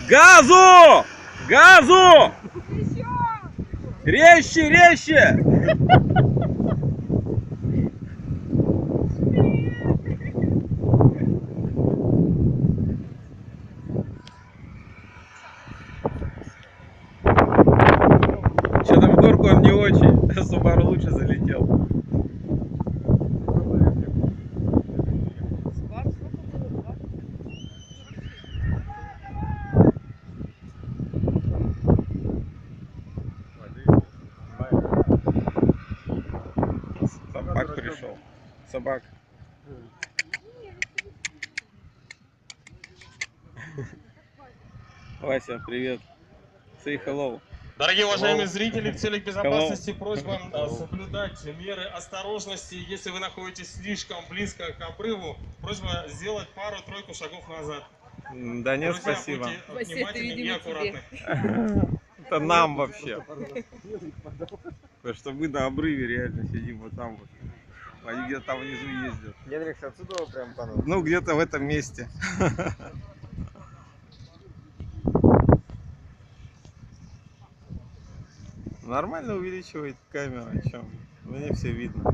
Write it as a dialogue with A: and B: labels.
A: Газу! Газу! Резче, резче! Что-то в горку он не очень. Subaru лучше залетел. Собак пришел. Собак. Вася, привет. Say hello.
B: Дорогие уважаемые зрители, в целях безопасности просьба соблюдать меры осторожности. Если вы находитесь слишком близко к обрыву, просьба сделать пару-тройку шагов назад.
A: Да нет,
B: Друзья,
A: спасибо.
B: будьте внимательны и аккуратны.
A: Это нам вообще. Потому что мы на обрыве реально сидим вот там вот. Они где-то там внизу ездят.
C: Генрих, отсюда прям понадобится.
A: Ну, где-то в этом месте. Нормально увеличивает камера, чем мне все видно.